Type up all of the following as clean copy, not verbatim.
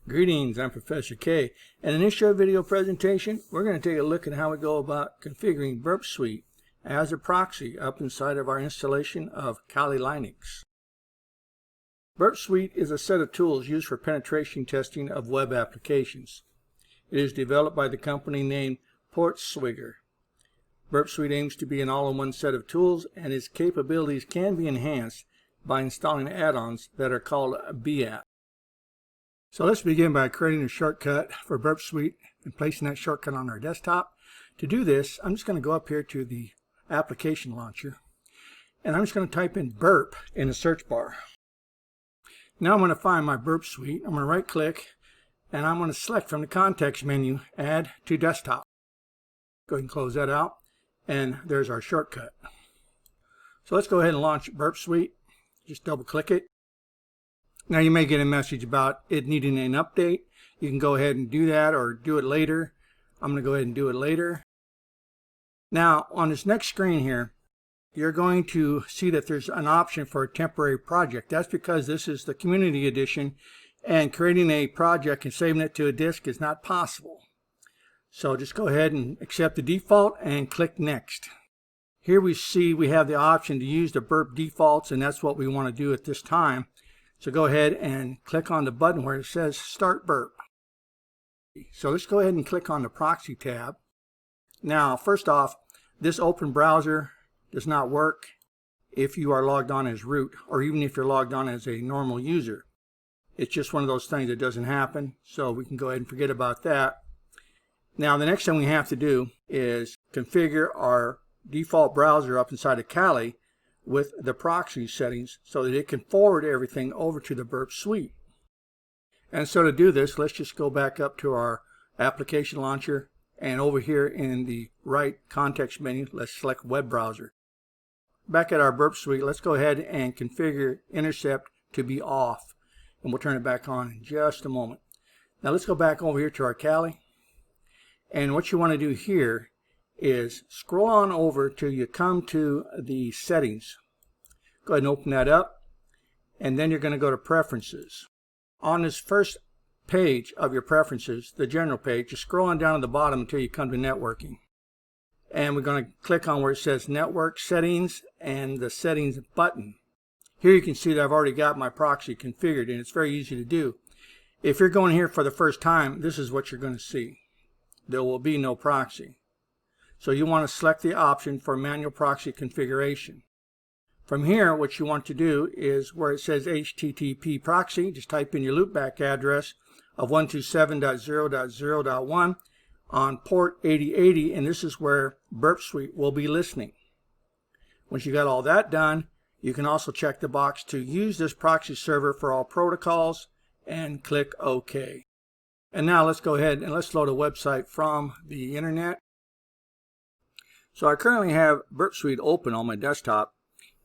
Greetings, I'm Professor K, and in this short video presentation we're going to take a look at how we go about configuring BurpSuite as a proxy up inside of our installation of Kali Linux. BurpSuite is a set of tools used for penetration testing of web applications. It is developed by the company named Proxy. BurpSuite aims to be an all-in-one set of tools, and its capabilities can be enhanced by installing add-ons that are called BApp. So let's begin by creating a shortcut for BurpSuite and placing that shortcut on our desktop. To do this, I'm just going to go up here to the application launcher, and I'm just going to type in burp in the search bar. Now I'm going to find my BurpSuite. I'm going to right click, and I'm going to select from the context menu, add to desktop. Go ahead and close that out, and there's our shortcut. So let's go ahead and launch BurpSuite. Just double click it. Now you may get a message about it needing an update. You can go ahead and do that or do it later. I'm going to go ahead and do it later. Now on this next screen here, you're going to see that there's an option for a temporary project. That's because this is the community edition, and creating a project and saving it to a disk is not possible. So just go ahead and accept the default and click next. Here we see we have the option to use the burp defaults, and that's what we want to do at this time. So go ahead and click on the button where it says Start Burp. So let's go ahead and click on the Proxy tab. Now, first off, this open browser does not work if you are logged on as root, or even if you're logged on as a normal user. It's just one of those things that doesn't happen, so we can go ahead and forget about that. Now, the next thing we have to do is configure our default browser up inside of Kali with the proxy settings so that it can forward everything over to the BurpSuite. And so to do this, let's just go back up to our application launcher, and over here in the right context menu, let's select web browser. Back at our BurpSuite, let's go ahead and configure intercept to be off, and we'll turn it back on in just a moment. Now let's go back over here to our Kali, and what you want to do here is scroll on over till you come to the settings. Go ahead and open that up, and then you're going to go to preferences. On this first page of your preferences, the general page, just scroll on down to the bottom until you come to networking. And we're going to click on where it says network settings and the settings button. Here you can see that I've already got my proxy configured, and it's very easy to do. If you're going here for the first time, this is what you're going to see. There will be no proxy. So you want to select the option for manual proxy configuration. From here, what you want to do is where it says HTTP proxy, just type in your loopback address of 127.0.0.1 on port 8080, and this is where BurpSuite will be listening. Once you got all that done, you can also check the box to use this proxy server for all protocols and click OK. And now let's go ahead and let's load a website from the internet. So I currently have BurpSuite open on my desktop,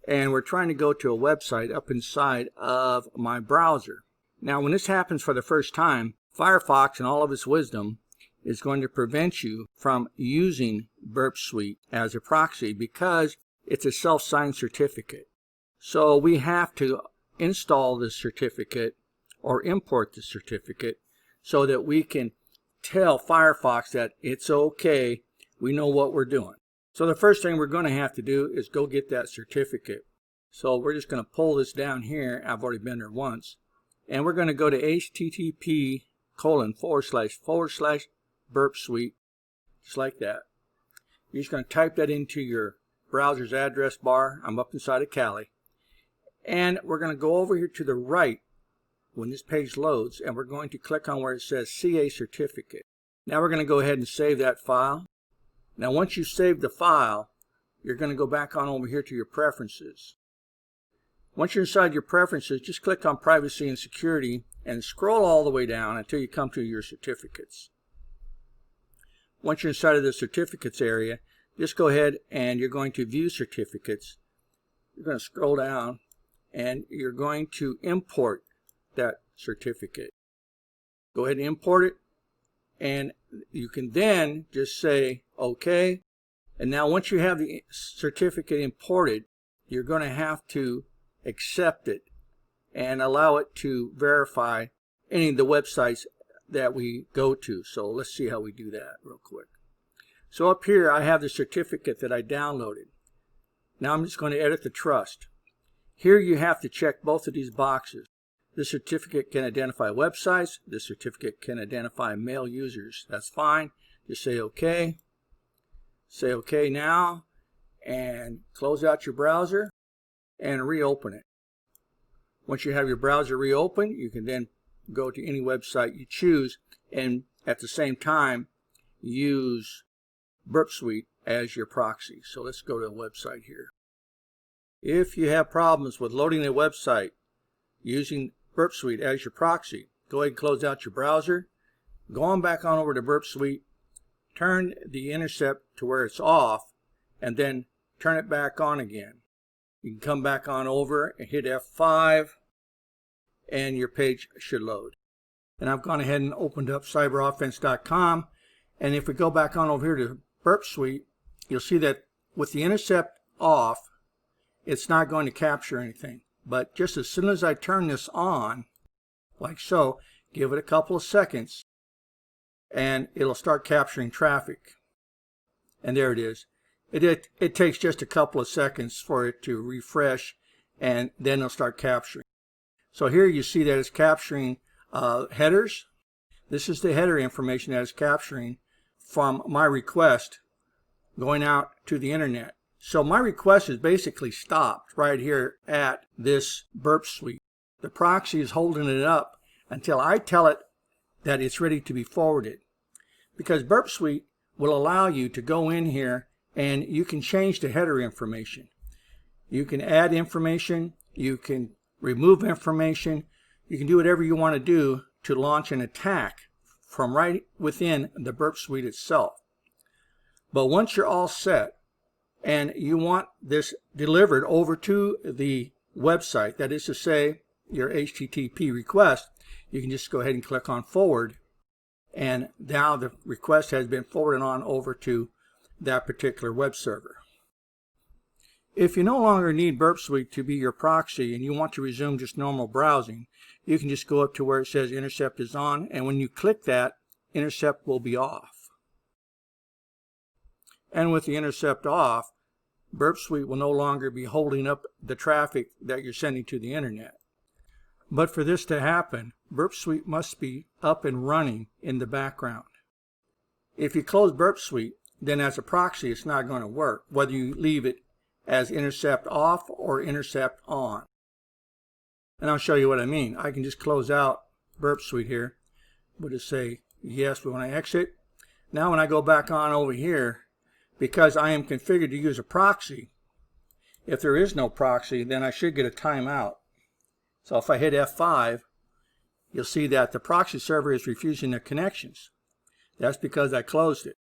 and we're trying to go to a website up inside of my browser. Now when this happens for the first time, Firefox in all of its wisdom is going to prevent you from using BurpSuite as a proxy because it's a self-signed certificate. So we have to install this certificate or import the certificate so that we can tell Firefox that it's okay, we know what we're doing. So the first thing we're going to have to do is go get that certificate. So we're just going to pull this down here. I've already been there once. And we're going to go to http://BurpSuite, just like that. You're just going to type that into your browser's address bar. I'm up inside of Kali. And we're going to go over here to the right when this page loads, and we're going to click on where it says CA certificate. Now we're going to go ahead and save that file. Now once you save the file, you're going to go back on over here to your preferences. Once you're inside your preferences, just click on privacy and security and scroll all the way down until you come to your certificates. Once you're inside of the certificates area, just go ahead and you're going to view certificates. You're going to scroll down and you're going to import that certificate. Go ahead and import it, and you can then just say OK. And now once you have the certificate imported, you're going to have to accept it and allow it to verify any of the websites that we go to. So let's see how we do that real quick. So up here I have the certificate that I downloaded. Now I'm just going to edit the trust. Here you have to check both of these boxes. The certificate can identify websites. The certificate can identify mail users. That's fine. Just say OK. Say OK now, and close out your browser and reopen it. Once you have your browser reopened, you can then go to any website you choose, and at the same time use BurpSuite as your proxy. So let's go to a website here. If you have problems with loading a website using BurpSuite as your proxy, go ahead and close out your browser, go on back on over to BurpSuite, turn the intercept to where it's off, and then turn it back on again. You can come back on over and hit F5, and your page should load. And I've gone ahead and opened up cyberoffense.com, and if we go back on over here to BurpSuite, you'll see that with the intercept off, it's not going to capture anything. But just as soon as I turn this on, like so, give it a couple of seconds, and it'll start capturing traffic. And there it is. It takes just a couple of seconds for it to refresh, and then it'll start capturing. So here you see that it's capturing headers. This is the header information that it's capturing from my request going out to the internet. So my request is basically stopped right here at this BurpSuite. The proxy is holding it up until I tell it that it's ready to be forwarded. Because BurpSuite will allow you to go in here and you can change the header information. You can add information, you can remove information, you can do whatever you want to do to launch an attack from right within the BurpSuite itself. But once you're all set and you want this delivered over to the website, that is to say your HTTP request, you can just go ahead and click on forward, and now the request has been forwarded on over to that particular web server. If you no longer need BurpSuite to be your proxy and you want to resume just normal browsing, you can just go up to where it says intercept is on, and when you click that, intercept will be off. And with the intercept off, BurpSuite will no longer be holding up the traffic that you're sending to the internet. But for this to happen, BurpSuite must be up and running in the background. If you close BurpSuite, then as a proxy it's not going to work, whether you leave it as intercept off or intercept on. And I'll show you what I mean. I can just close out BurpSuite here. We'll just say yes when I exit. Now when I go back on over here, because I am configured to use a proxy, if there is no proxy, then I should get a timeout. So if I hit F5, you'll see that the proxy server is refusing the connections. That's because I closed it.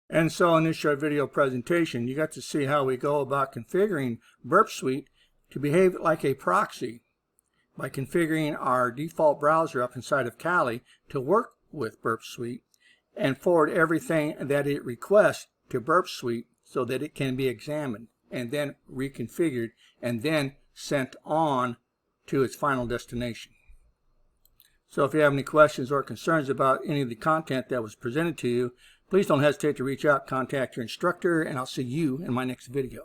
And so in this short video presentation, you got to see how we go about configuring BurpSuite to behave like a proxy by configuring our default browser up inside of Kali to work with BurpSuite and forward everything that it requests to BurpSuite so that it can be examined and then reconfigured and then sent on to its final destination. So if you have any questions or concerns about any of the content that was presented to you, please don't hesitate to reach out, contact your instructor, and I'll see you in my next video.